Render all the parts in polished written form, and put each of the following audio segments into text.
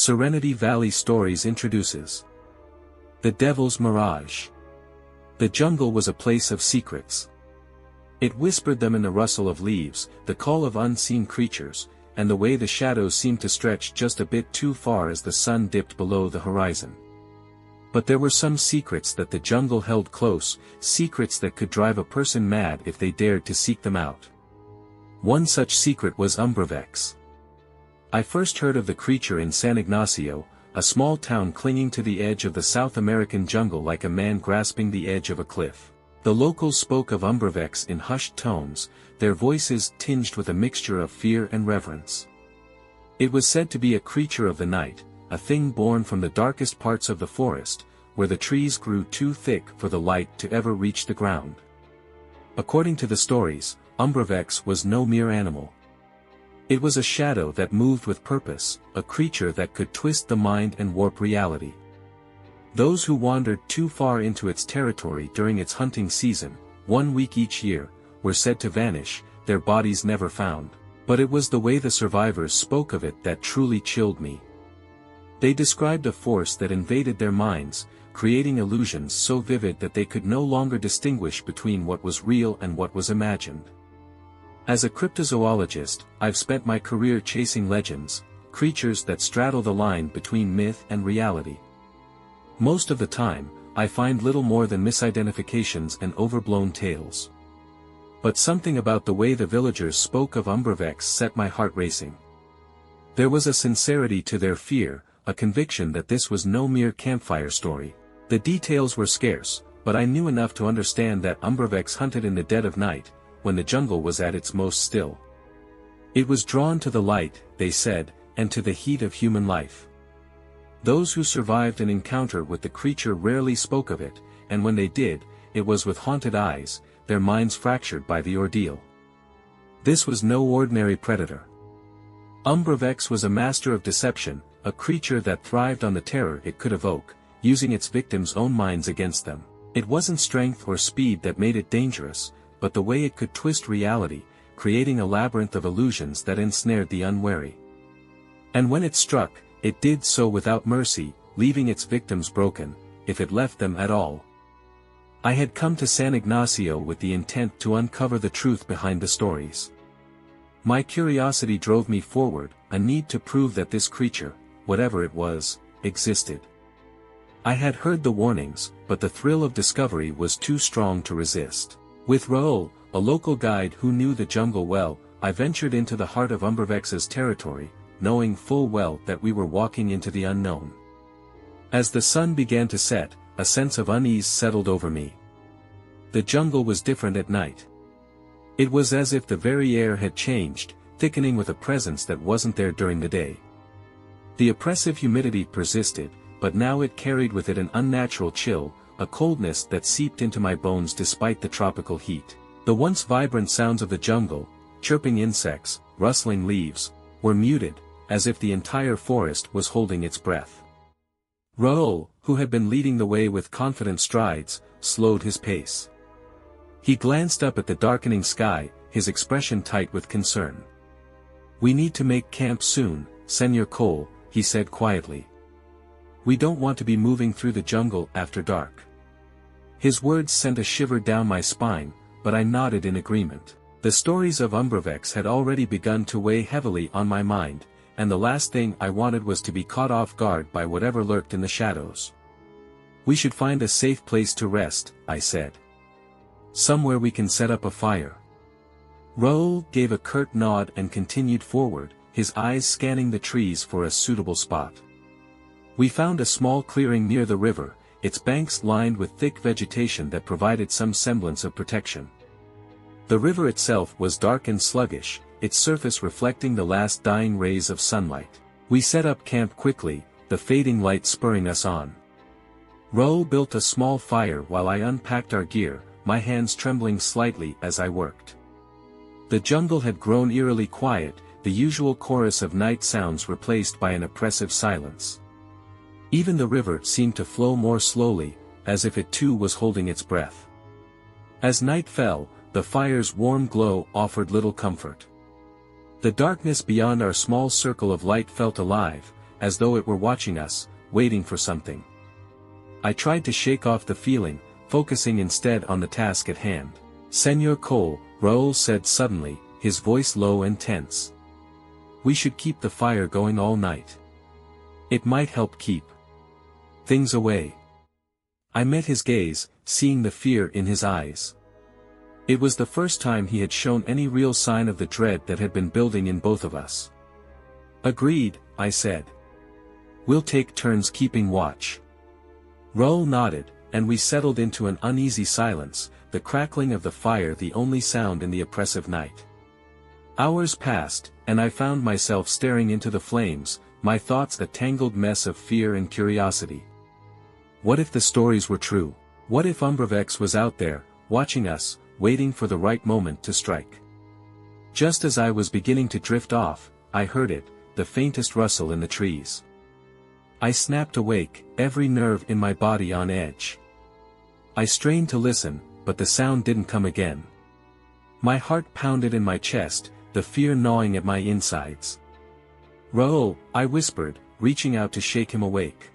Serenity Valley Stories introduces The Devil's Mirage. The jungle was a place of secrets. It whispered them in the rustle of leaves, the call of unseen creatures, and the way the shadows seemed to stretch just a bit too far as the sun dipped below the horizon. But there were some secrets that the jungle held close, secrets that could drive a person mad if they dared to seek them out. One such secret was Umbravex. I first heard of the creature in San Ignacio, a small town clinging to the edge of the South American jungle like a man grasping the edge of a cliff. The locals spoke of Umbravex in hushed tones, their voices tinged with a mixture of fear and reverence. It was said to be a creature of the night, a thing born from the darkest parts of the forest, where the trees grew too thick for the light to ever reach the ground. According to the stories, Umbravex was no mere animal. It was a shadow that moved with purpose, a creature that could twist the mind and warp reality. Those who wandered too far into its territory during its hunting season, 1 week each year, were said to vanish, their bodies never found. But it was the way the survivors spoke of it that truly chilled me. They described a force that invaded their minds, creating illusions so vivid that they could no longer distinguish between what was real and what was imagined. As a cryptozoologist, I've spent my career chasing legends, creatures that straddle the line between myth and reality. Most of the time, I find little more than misidentifications and overblown tales. But something about the way the villagers spoke of Umbravex set my heart racing. There was a sincerity to their fear, a conviction that this was no mere campfire story. The details were scarce, but I knew enough to understand that Umbravex hunted in the dead of night, when the jungle was at its most still. It was drawn to the light, they said, and to the heat of human life. Those who survived an encounter with the creature rarely spoke of it, and when they did, it was with haunted eyes, their minds fractured by the ordeal. This was no ordinary predator. Umbravex was a master of deception, a creature that thrived on the terror it could evoke, using its victims' own minds against them. It wasn't strength or speed that made it dangerous, but the way it could twist reality, creating a labyrinth of illusions that ensnared the unwary. And when it struck, it did so without mercy, leaving its victims broken, if it left them at all. I had come to San Ignacio with the intent to uncover the truth behind the stories. My curiosity drove me forward, a need to prove that this creature, whatever it was, existed. I had heard the warnings, but the thrill of discovery was too strong to resist. With Raúl, a local guide who knew the jungle well, I ventured into the heart of Umbravex's territory, knowing full well that we were walking into the unknown. As the sun began to set, a sense of unease settled over me. The jungle was different at night. It was as if the very air had changed, thickening with a presence that wasn't there during the day. The oppressive humidity persisted, but now it carried with it an unnatural chill, a coldness that seeped into my bones despite the tropical heat. The once vibrant sounds of the jungle, chirping insects, rustling leaves, were muted, as if the entire forest was holding its breath. Raúl, who had been leading the way with confident strides, slowed his pace. He glanced up at the darkening sky, his expression tight with concern. "We need to make camp soon, Señor Cole," he said quietly. "We don't want to be moving through the jungle after dark." His words sent a shiver down my spine, but I nodded in agreement. The stories of Umbravex had already begun to weigh heavily on my mind, and the last thing I wanted was to be caught off guard by whatever lurked in the shadows. "We should find a safe place to rest," I said. "Somewhere we can set up a fire." Raúl gave a curt nod and continued forward, his eyes scanning the trees for a suitable spot. We found a small clearing near the river, its banks lined with thick vegetation that provided some semblance of protection. The river itself was dark and sluggish, its surface reflecting the last dying rays of sunlight. We set up camp quickly, the fading light spurring us on. Raúl built a small fire while I unpacked our gear, my hands trembling slightly as I worked. The jungle had grown eerily quiet, the usual chorus of night sounds replaced by an oppressive silence. Even the river seemed to flow more slowly, as if it too was holding its breath. As night fell, the fire's warm glow offered little comfort. The darkness beyond our small circle of light felt alive, as though it were watching us, waiting for something. I tried to shake off the feeling, focusing instead on the task at hand. "Senor Cole," Raúl said suddenly, his voice low and tense. "We should keep the fire going all night. It might help keep things away." I met his gaze, seeing the fear in his eyes. It was the first time he had shown any real sign of the dread that had been building in both of us. "Agreed," I said. "We'll take turns keeping watch." Raúl nodded, and we settled into an uneasy silence, the crackling of the fire the only sound in the oppressive night. Hours passed, and I found myself staring into the flames, my thoughts a tangled mess of fear and curiosity. What if the stories were true? What if Umbravex was out there, watching us, waiting for the right moment to strike? Just as I was beginning to drift off, I heard it, the faintest rustle in the trees. I snapped awake, every nerve in my body on edge. I strained to listen, but the sound didn't come again. My heart pounded in my chest, the fear gnawing at my insides. "Raúl," I whispered, reaching out to shake him awake.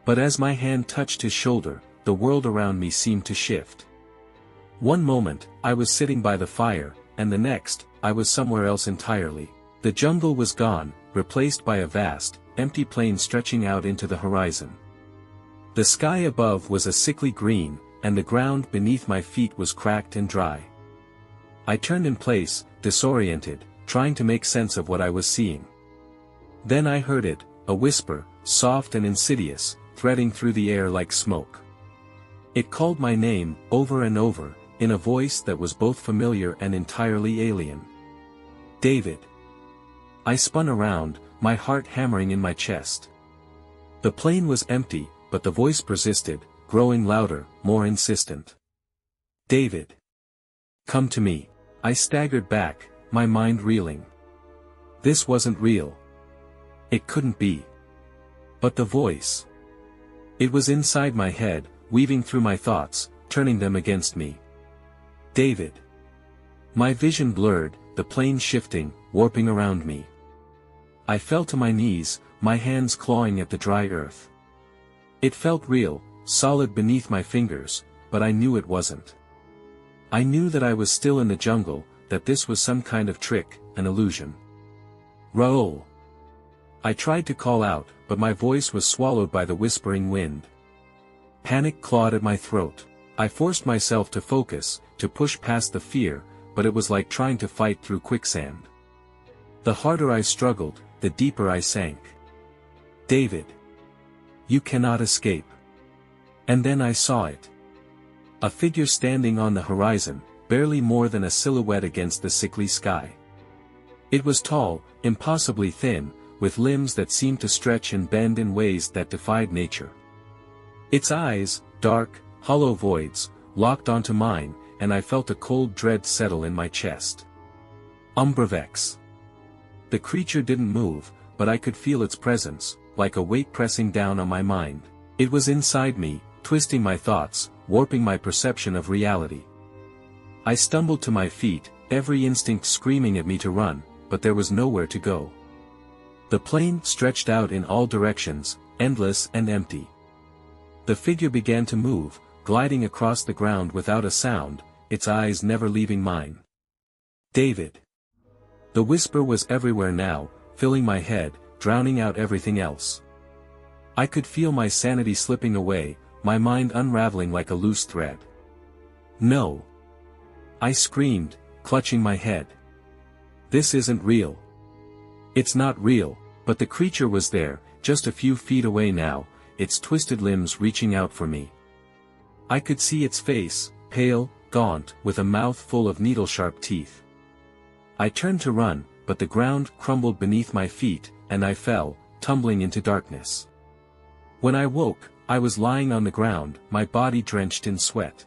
But as my hand touched his shoulder, the world around me seemed to shift. One moment, I was sitting by the fire, and the next, I was somewhere else entirely. The jungle was gone, replaced by a vast, empty plain stretching out into the horizon. The sky above was a sickly green, and the ground beneath my feet was cracked and dry. I turned in place, disoriented, trying to make sense of what I was seeing. Then I heard it, a whisper, soft and insidious, threading through the air like smoke. It called my name, over and over, in a voice that was both familiar and entirely alien. "David." I spun around, my heart hammering in my chest. The plain was empty, but the voice persisted, growing louder, more insistent. "David. Come to me." I staggered back, my mind reeling. This wasn't real. It couldn't be. But the voice. It was inside my head, weaving through my thoughts, turning them against me. "David." My vision blurred, the plane shifting, warping around me. I fell to my knees, my hands clawing at the dry earth. It felt real, solid beneath my fingers, but I knew it wasn't. I knew that I was still in the jungle, that this was some kind of trick, an illusion. "Raúl." I tried to call out, but my voice was swallowed by the whispering wind. Panic clawed at my throat. I forced myself to focus, to push past the fear, but it was like trying to fight through quicksand. The harder I struggled, the deeper I sank. "David. You cannot escape." And then I saw it. A figure standing on the horizon, barely more than a silhouette against the sickly sky. It was tall, impossibly thin, with limbs that seemed to stretch and bend in ways that defied nature. Its eyes, dark, hollow voids, locked onto mine, and I felt a cold dread settle in my chest. Umbravex. The creature didn't move, but I could feel its presence, like a weight pressing down on my mind. It was inside me, twisting my thoughts, warping my perception of reality. I stumbled to my feet, every instinct screaming at me to run, but there was nowhere to go. The plain stretched out in all directions, endless and empty. The figure began to move, gliding across the ground without a sound, its eyes never leaving mine. "David." The whisper was everywhere now, filling my head, drowning out everything else. I could feel my sanity slipping away, my mind unraveling like a loose thread. "No." I screamed, clutching my head. "This isn't real. It's not real." But the creature was there, just a few feet away now, its twisted limbs reaching out for me. I could see its face, pale, gaunt, with a mouth full of needle-sharp teeth. I turned to run, but the ground crumbled beneath my feet, and I fell, tumbling into darkness. When I woke, I was lying on the ground, my body drenched in sweat.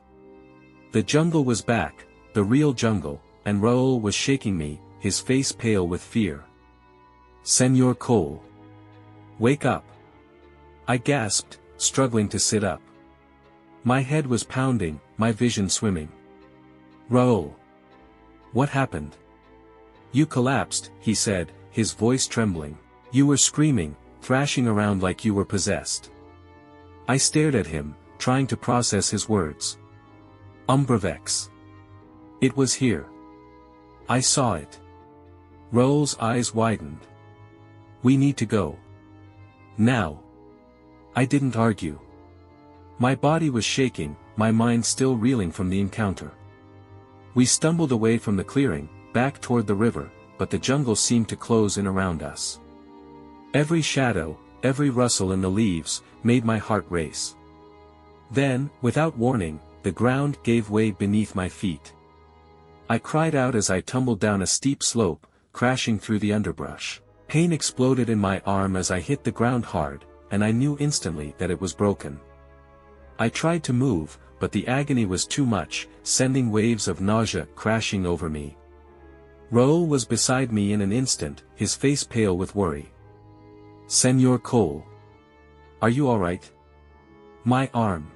The jungle was back, the real jungle, and Raúl was shaking me, his face pale with fear. "Senor Cole. Wake up." I gasped, struggling to sit up. My head was pounding, my vision swimming. "Raúl. What happened?" "You collapsed," he said, his voice trembling. "You were screaming, thrashing around like you were possessed. I stared at him, trying to process his words. Umbravex. It was here. I saw it. Raúl's eyes widened. We need to go. Now. I didn't argue. My body was shaking, my mind still reeling from the encounter. We stumbled away from the clearing, back toward the river, but the jungle seemed to close in around us. Every shadow, every rustle in the leaves, made my heart race. Then, without warning, the ground gave way beneath my feet. I cried out as I tumbled down a steep slope, crashing through the underbrush. Pain exploded in my arm as I hit the ground hard, and I knew instantly that it was broken. I tried to move, but the agony was too much, sending waves of nausea crashing over me. Raúl was beside me in an instant, his face pale with worry. Señor Cole. Are you alright? My arm.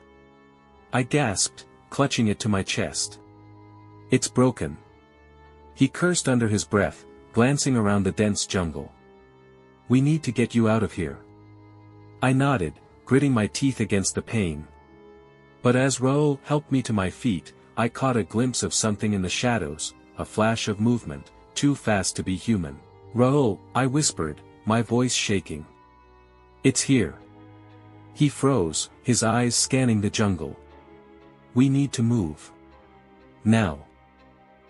I gasped, clutching it to my chest. It's broken. He cursed under his breath, glancing around the dense jungle. We need to get you out of here. I nodded, gritting my teeth against the pain. But as Raúl helped me to my feet, I caught a glimpse of something in the shadows, a flash of movement, too fast to be human. Raúl, I whispered, my voice shaking. It's here. He froze, his eyes scanning the jungle. We need to move. Now.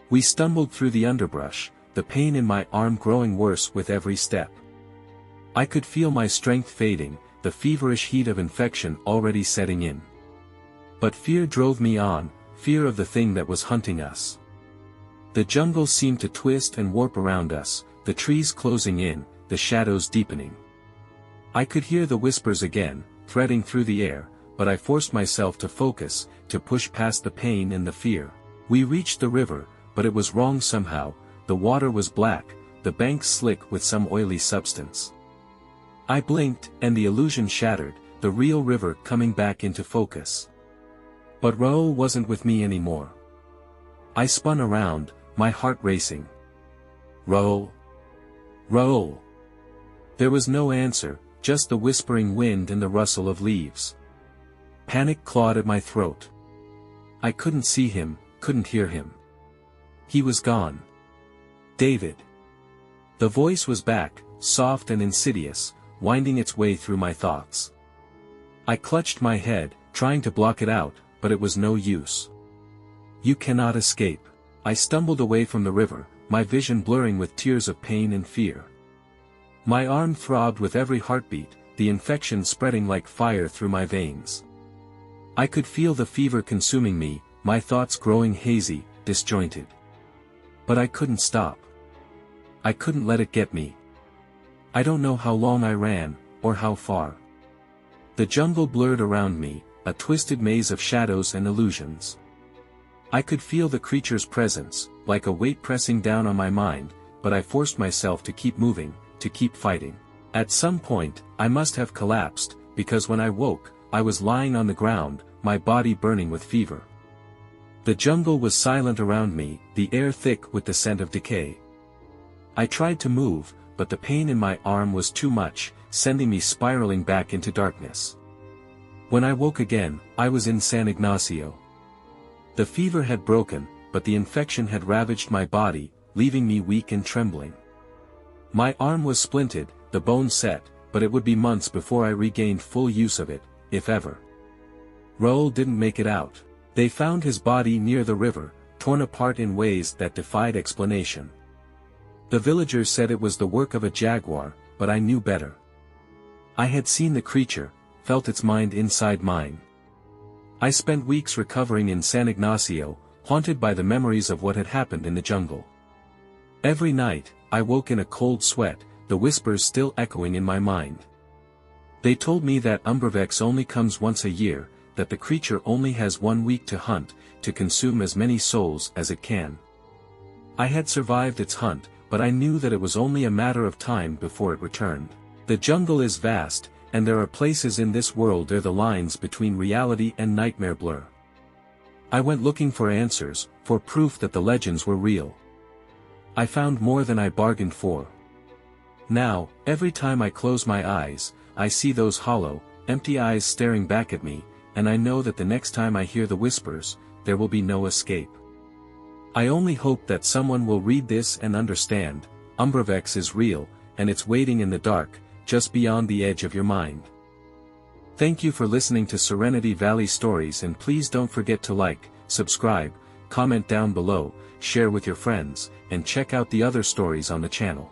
We stumbled through the underbrush, the pain in my arm growing worse with every step. I could feel my strength fading, the feverish heat of infection already setting in. But fear drove me on, fear of the thing that was hunting us. The jungle seemed to twist and warp around us, the trees closing in, the shadows deepening. I could hear the whispers again, threading through the air, but I forced myself to focus, to push past the pain and the fear. We reached the river, but it was wrong somehow, the water was black, the banks slick with some oily substance. I blinked, and the illusion shattered, the real river coming back into focus. But Raúl wasn't with me anymore. I spun around, my heart racing. Raúl. Raúl. There was no answer, just the whispering wind and the rustle of leaves. Panic clawed at my throat. I couldn't see him, couldn't hear him. He was gone. David. The voice was back, soft and insidious, winding its way through my thoughts. I clutched my head, trying to block it out, but it was no use. You cannot escape. I stumbled away from the river, my vision blurring with tears of pain and fear. My arm throbbed with every heartbeat, the infection spreading like fire through my veins. I could feel the fever consuming me, my thoughts growing hazy, disjointed. But I couldn't stop. I couldn't let it get me. I don't know how long I ran, or how far. The jungle blurred around me, a twisted maze of shadows and illusions. I could feel the creature's presence, like a weight pressing down on my mind, but I forced myself to keep moving, to keep fighting. At some point, I must have collapsed, because when I woke, I was lying on the ground, my body burning with fever. The jungle was silent around me, the air thick with the scent of decay. I tried to move, but the pain in my arm was too much, sending me spiraling back into darkness. When I woke again, I was in San Ignacio. The fever had broken, but the infection had ravaged my body, leaving me weak and trembling. My arm was splinted, the bone set, but it would be months before I regained full use of it, if ever. Raúl didn't make it out. They found his body near the river, torn apart in ways that defied explanation. The villagers said it was the work of a jaguar, but I knew better. I had seen the creature, felt its mind inside mine. I spent weeks recovering in San Ignacio, haunted by the memories of what had happened in the jungle. Every night, I woke in a cold sweat, the whispers still echoing in my mind. They told me that Umbravex only comes once a year, that the creature only has 1 week to hunt, to consume as many souls as it can. I had survived its hunt, but I knew that it was only a matter of time before it returned. The jungle is vast, and there are places in this world where the lines between reality and nightmare blur. I went looking for answers, for proof that the legends were real. I found more than I bargained for. Now, every time I close my eyes, I see those hollow, empty eyes staring back at me, and I know that the next time I hear the whispers, there will be no escape. I only hope that someone will read this and understand, Umbravex is real, and it's waiting in the dark, just beyond the edge of your mind. Thank you for listening to Serenity Valley Stories, and please don't forget to like, subscribe, comment down below, share with your friends, and check out the other stories on the channel.